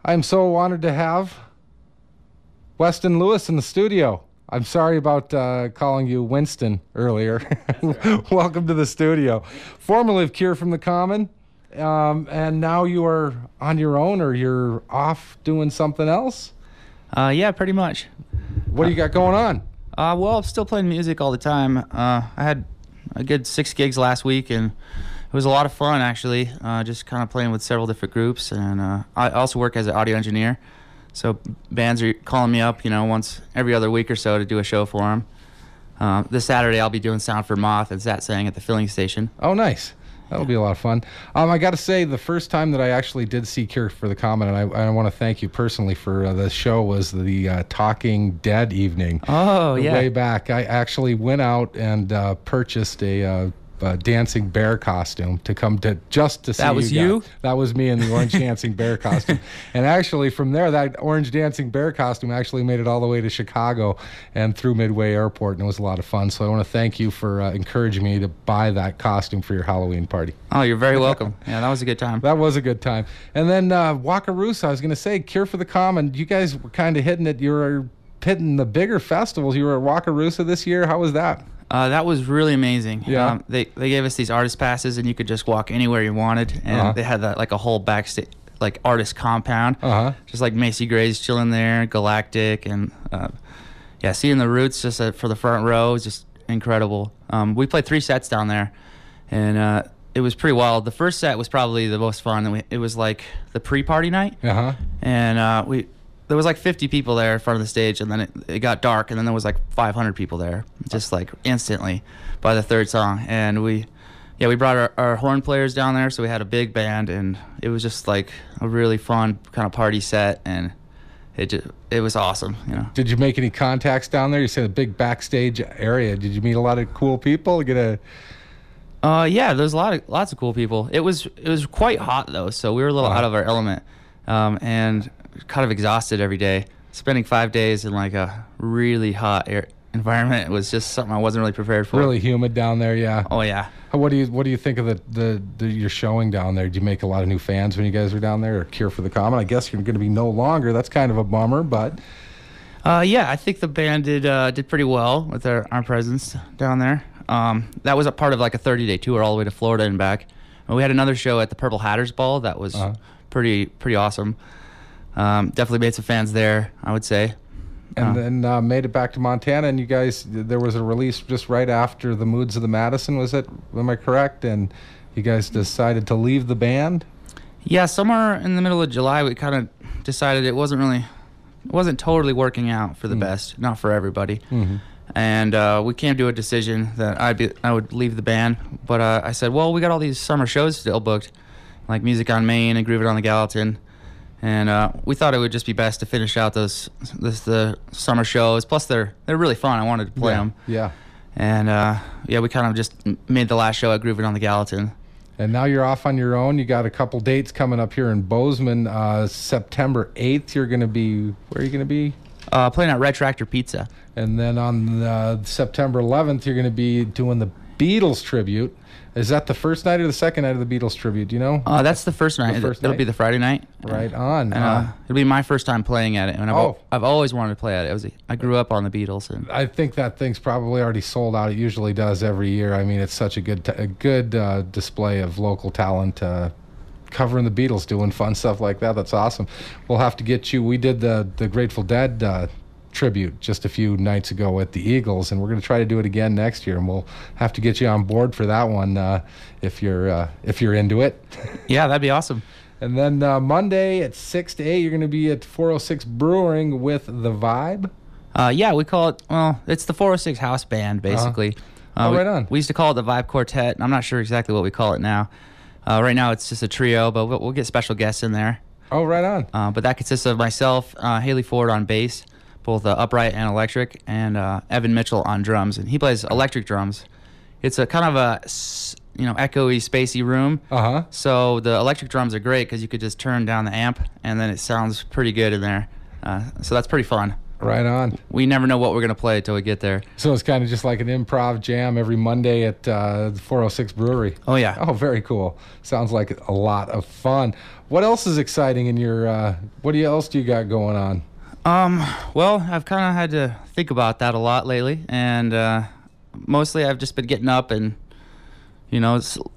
I'm so honored to have Weston Lewis in the studio. I'm sorry about calling you Winston earlier. Welcome to the studio. Formerly of Cure from the Common, and now you are on your own, or you're off doing something else? Yeah, pretty much. What do you got going on? Well, I'm still playing music all the time. I had a good 6 gigs last week, and it was a lot of fun, actually, just kind of playing with several different groups. And I also work as an audio engineer, so bands are calling me up, once every other week or so to do a show for them. This Saturday, I'll be doing sound for Moth and Zat Sang at the filling station. Oh, nice. That'll be a lot of fun. I got to say, the first time that I actually did see Cure for the Common, and I want to thank you personally for the show, was the Talking Dead evening. Oh, yeah. Way back. I actually went out and purchased a dancing bear costume to come to just to see. That was you? That was me in the orange dancing bear costume. And actually from there, that orange dancing bear costume actually made it all the way to Chicago and through Midway Airport, and it was a lot of fun. So I want to thank you for encouraging me to buy that costume for your Halloween party. Oh, you're very welcome. Yeah, that was a good time. That was a good time. And then Wakarusa, I was going to say, Cure for the Common, you guys were kind of hitting it. You were hitting the bigger festivals. You were at Wakarusa this year. How was that? That was really amazing. Yeah. They gave us these artist passes, and you could just walk anywhere you wanted. And they had that like a whole backstage, like artist compound, just like Macy Gray's chilling there, Galactic, and yeah, seeing the Roots just for the front row is just incredible. We played 3 sets down there, and it was pretty wild. The first set was probably the most fun. It was like the pre-party night, and there was like 50 people there in front of the stage, and then it got dark, and then there was like 500 people there, just like instantly by the third song. And we brought our horn players down there, so we had a big band, and it was just like a really fun kind of party set, and it was awesome. Did you make any contacts down there? You said a big backstage area. Did you meet a lot of cool people? Yeah, there's lots of cool people. It was quite hot though, so we were a little out of our element, and kind of exhausted every day. Spending 5 days in like a really hot environment was just something I wasn't really prepared for. Really humid down there, yeah. Oh yeah. What do you think of your showing down there? Did you make a lot of new fans when you guys were down there, or Cure for the Common? I guess you're going to be no longer. That's kind of a bummer, but yeah, I think the band did pretty well with our presence down there. That was a part of like a 30-day tour all the way to Florida and back. And we had another show at the Purple Hatters Ball that was pretty awesome. Definitely made some fans there, I would say. And then made it back to Montana, and you guys, there was a release just right after the Moods of the Madison, was it? Am I correct? And you guys decided to leave the band? Yeah, somewhere in the middle of July, we kind of decided it wasn't totally working out for the best, not for everybody. Mm-hmm. And we came to a decision that I would leave the band, but I said, well, we got all these summer shows still booked, like Music on Main and Groove It on the Gallatin. And we thought it would just be best to finish out the summer shows. Plus, they're really fun. I wanted to play them. Yeah. And we kind of just made the last show at Groove It on the Gallatin. And now you're off on your own. You got a couple dates coming up here in Bozeman. September 8th, where are you going to be? Playing at Red Tractor Pizza. And then on September 11th, you're going to be doing the Beatles tribute. Is that the first night or the second night of the Beatles tribute? Do you know? That's the first night. It'll be the Friday night. Right on. It'll be my first time playing at it, and I've always wanted to play at it. I grew up on the Beatles, and I think that thing's probably already sold out. It usually does every year. I mean, it's such a good display of local talent. Covering the Beatles, doing fun stuff like that. That's awesome. We'll have to get you. We did the Grateful Dead tribute just a few nights ago at the Eagles, and we're going to try to do it again next year, and we'll have to get you on board for that one if you're into it. Yeah, that'd be awesome. And then Monday at 6 to 8, you're going to be at 406 Brewing with The Vibe. Yeah, we call it, it's the 406 House Band, basically. Right on. We used to call it the Vibe Quartet, and I'm not sure exactly what we call it now. Right now it's just a trio, but we'll get special guests in there. Oh, right on. But that consists of myself, Haley Ford on bass, both upright and electric, and Evan Mitchell on drums, and he plays electric drums. It's a kind of a echoey, spacey room. So the electric drums are great because you could just turn down the amp, and then it sounds pretty good in there. So that's pretty fun. Right on. We never know what we're going to play until we get there. So it's kind of just like an improv jam every Monday at the 406 Brewery. Oh, yeah. Oh, very cool. Sounds like a lot of fun. What else is exciting in your, what else do you got going on? Well, I've kind of had to think about that a lot lately, and mostly I've just been getting up and,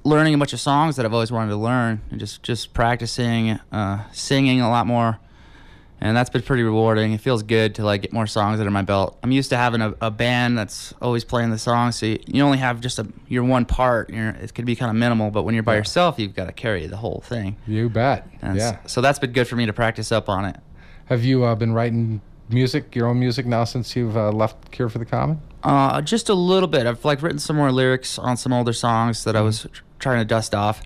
learning a bunch of songs that I've always wanted to learn, and just practicing, singing a lot more. And that's been pretty rewarding. It feels good to like get more songs under my belt. I'm used to having a band that's always playing the songs, so you only have just your one part. It could be kind of minimal, but when you're by yourself, you've got to carry the whole thing. You bet. And yeah. So that's been good for me to practice up on it. Have you been writing your own music now since you've left Cure for the Common? Just a little bit. I've written some more lyrics on some older songs that I was trying to dust off.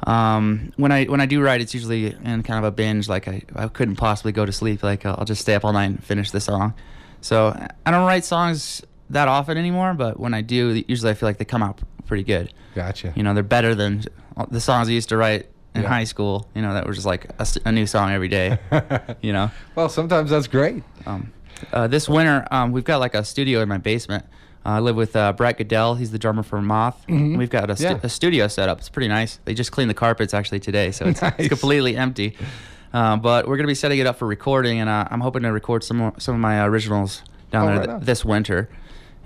When I do write, it's usually in kind of a binge. Like I couldn't possibly go to sleep. Like I'll just stay up all night and finish the song. So I don't write songs that often anymore, but when I do, usually I feel like they come out pretty good. Gotcha. They're better than the songs I used to write in high school. That were just like a new song every day. Well, sometimes that's great. This winter, we've got like a studio in my basement. I live with Brett Goodell. He's the drummer for Moth. Mm-hmm. We've got a studio set up. It's pretty nice. They just cleaned the carpets actually today, so it's, nice. It's completely empty. But we're going to be setting it up for recording, and I'm hoping to record some of my originals down there right this winter.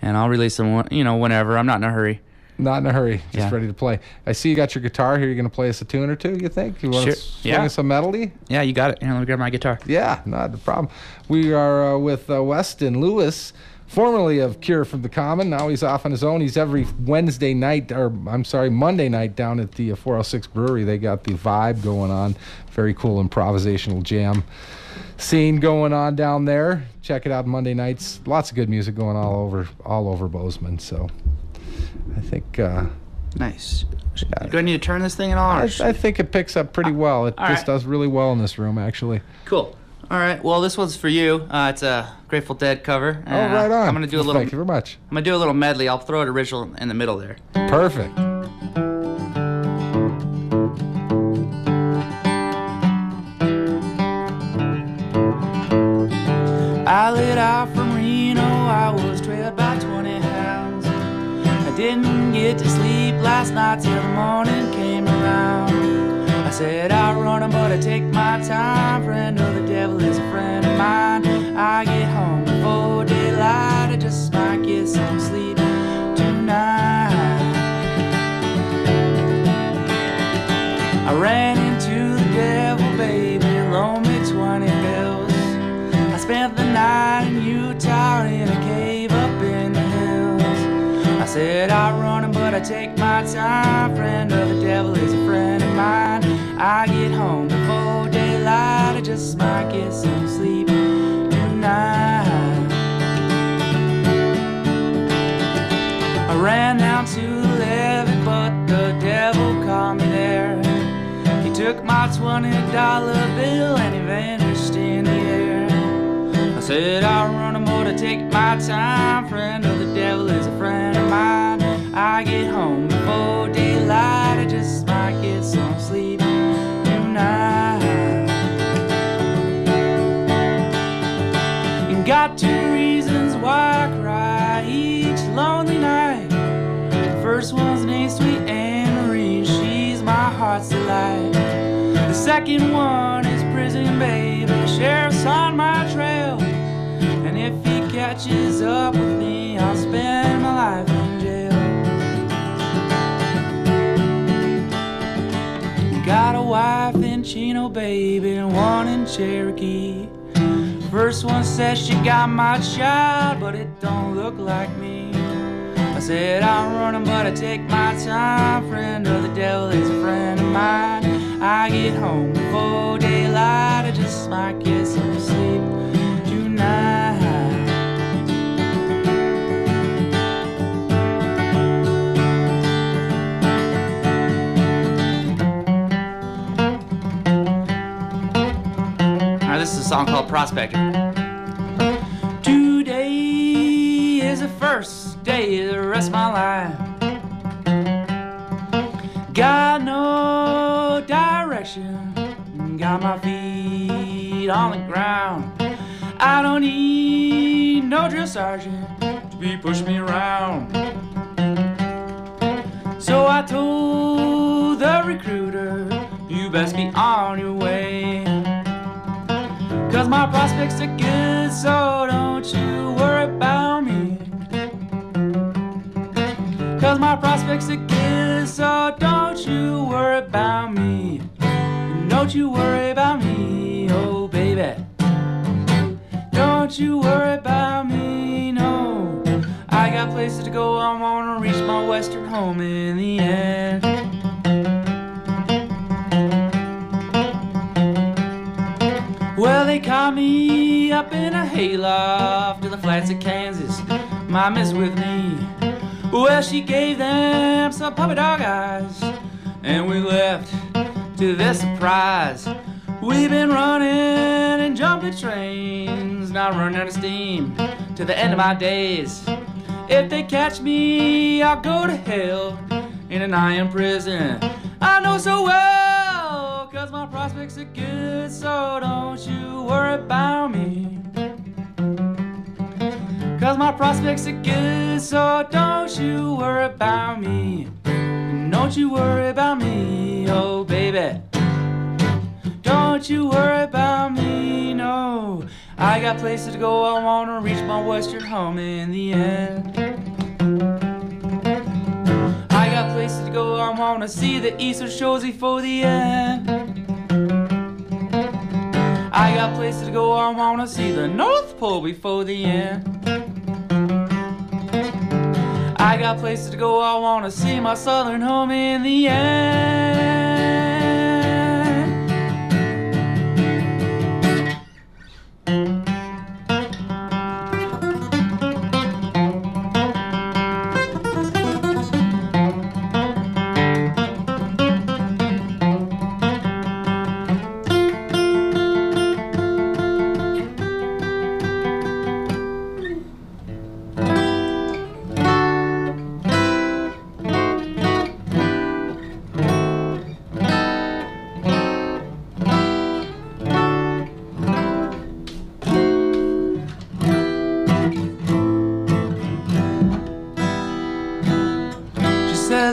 And I'll release them, whenever. I'm not in a hurry. Not in a hurry. Just ready to play. I see you got your guitar here. You're going to play us a tune or two, you think? You want to swing us some melody? Yeah, you got it. Here, let me grab my guitar. Yeah, not a problem. We are with Weston Lewis, formerly of Cure from the Common. Now he's off on his own. He's every Monday night down at the 406 Brewery. They got the vibe going on. Very cool improvisational jam scene going on down there. Check it out Monday nights. Lots of good music going all over Bozeman. So I think nice. Do I need to turn this thing at all? I think it picks up pretty well. It just does really well in this room, actually. Cool. All right. Well, this one's for you. It's a Grateful Dead cover. Oh, right on. I'm gonna do a little. Thank you very much. I'm gonna do a little medley. I'll throw it original in the middle there. Perfect. I lit out from Reno. I was trailed by 20 hounds. I didn't get to sleep last night till the morning came around. I said I'll run 'em, but I take my time. Friend of the devil is a friend of mine. I get home before daylight. I just might get some sleep tonight. I ran into the devil, baby, loaned me 20 bills. I spent the night in Utah in a cave up in the hills. I said I'll run 'em, but I take my time. Friend of the devil is a friend of mine. I get home before daylight. I just might get some sleep tonight. I ran down to the levee, but the devil caught me there. He took my $20 bill and he vanished in the air. I said I'll run 'em, but I take my time. Friend of the devil is a friend of mine. I get home before daylight. I just might get some sleep tonight. And got 2 reasons why I cry each lonely night. The first one's named Sweet Anne Marie. She's my heart's delight. The second one is prison, baby. Sheriff's on my trail. And if he catches up with me, I'll spend my life in jail. Got a wife in Chino, baby, and one in Cherokee. First one says she got my child, but it don't look like me. I said I'll run 'em, but I take my time. Friend of the devil is a friend of mine. I get home before daylight. I just might get some sleep tonight. This is a song called Prospector. Today is the first day of the rest of my life. Got no direction, got my feet on the ground. I don't need no drill sergeant to be pushing me around. So I told the recruiter, you best be on your way, 'cause my prospects are good, so don't you worry about me. 'Cause my prospects are good, so don't you worry about me. Don't you worry about me, oh baby. Don't you worry about me, no. I got places to go, I wanna reach my western home in the end. Well, they caught me up in a hayloft in the flats of Kansas. My miss with me, well, she gave them some puppy dog eyes, and we left to their surprise. We've been running and jumping trains, now running out of steam to the end of my days. If they catch me, I'll go to hell in an iron prison. I know so well, 'cause my prospects are good, so don't you worry about me. 'Cause my prospects are good, so don't you worry about me. Don't you worry about me, oh baby. Don't you worry about me, no. I got places to go, I wanna reach my western home in the end. I got places to go, I wanna see the eastern shores before the end. I got places to go, I wanna see the North Pole before the end. I got places to go, I wanna see my southern home in the end.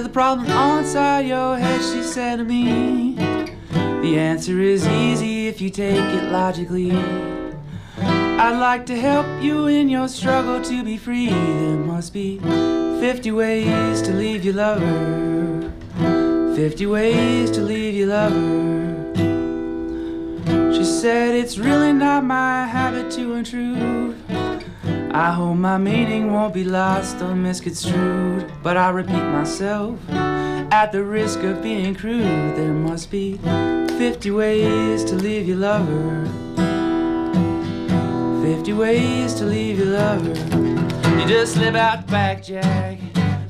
The problem on inside your head, she said to me. The answer is easy if you take it logically. I'd like to help you in your struggle to be free. There must be 50 ways to leave your lover. 50 ways to leave your lover. She said it's really not my habit to intrude. I hope my meaning won't be lost or misconstrued, but I repeat myself at the risk of being crude. There must be 50 ways to leave your lover. 50 ways to leave your lover. You just slip out the back, Jack,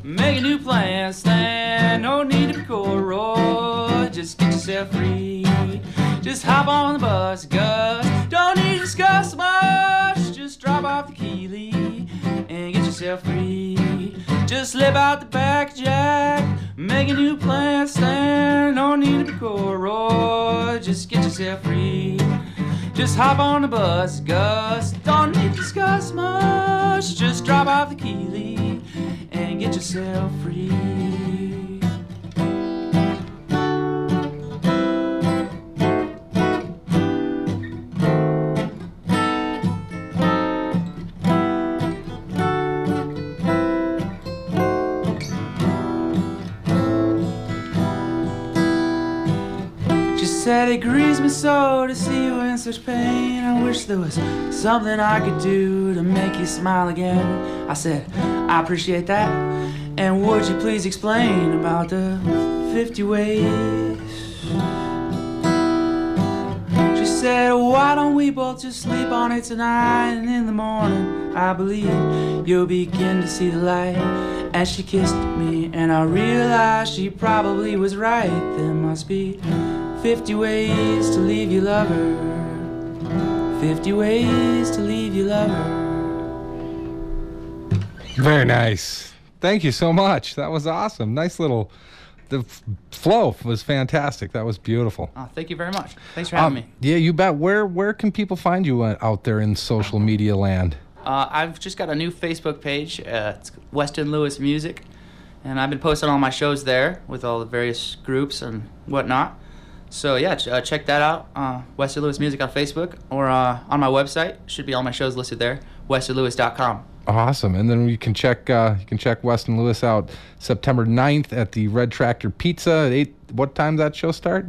make a new plan, stand, no need to be corduroy, just get yourself free. Just hop on the bus, Gus, don't need to discuss much, just drop off the Keeley and get yourself free. Just slip out the back, Jack, make a new plan, stand, no need to be corduroy, just get yourself free. Just hop on the bus, Gus, don't need to discuss much, just drop off the Keeley and get yourself free. Said it grieves me so to see you in such pain. I wish there was something I could do to make you smile again. I said, I appreciate that, and would you please explain about the 50 ways? She said, why don't we both just sleep on it tonight, and in the morning I believe you'll begin to see the light. And she kissed me and I realized she probably was right. There must be 50 ways to leave your lover. 50 ways to leave your lover. Very nice. Thank you so much. That was awesome. Nice little the flow was fantastic. That was beautiful. Oh, thank you very much. Thanks for having me. Yeah, you bet. Where can people find you out there in social media land? I've just got a new Facebook page. It's Weston Lewis Music, and I've been posting all my shows there with all the various groups and whatnot. So yeah, check that out. Weston Lewis Music on Facebook or on my website. Should be all my shows listed there. WestonLewis.com. Awesome. And then you can check Weston Lewis out September 9th at the Red Tractor Pizza at 8. What time does that show start?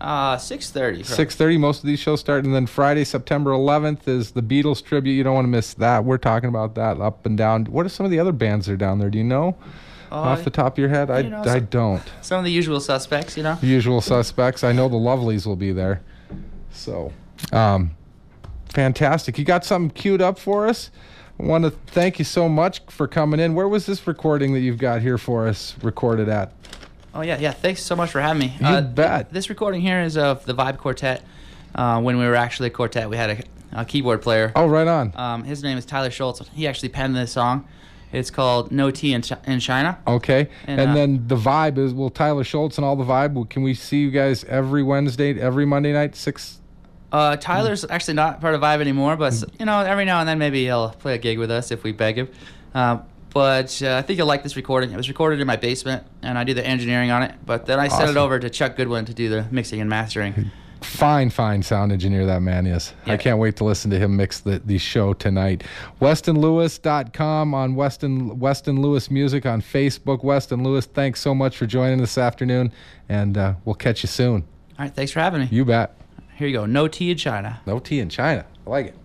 6:30. 6:30. Most of these shows start, and then Friday, September 11th is the Beatles tribute. You don't want to miss that. We're talking about that up and down. What are some of the other bands that are down there? Do you know? Off the top of your head? I don't. Some of the usual suspects, Usual suspects. I know the Lovelies will be there. So, fantastic. You got something queued up for us? I want to thank you so much for coming in. Where was this recording that you've got here for us recorded at? Oh, yeah. Thanks so much for having me. You bet. This recording here is of the Vibe Quartet. When we were actually a quartet, we had a keyboard player. Oh, right on. His name is Tyler Schultz. He actually penned this song. It's called No Tea in China. Okay. And then the Vibe is, Tyler Schultz and all the Vibe, can we see you guys every Monday night, 6? Tyler's actually not part of Vibe anymore, but every now and then maybe he'll play a gig with us if we beg him. But I think you'll like this recording. It was recorded in my basement, and I do the engineering on it. But then I sent it over to Chuck Goodwin to do the mixing and mastering. Fine sound engineer that man is. Yeah. I can't wait to listen to him mix the show tonight. WestonLewis.com on Weston Lewis Music on Facebook. Weston Lewis, thanks so much for joining this afternoon, and we'll catch you soon. All right, thanks for having me. You bet. Here you go. No Tea in China. No Tea in China. I like it.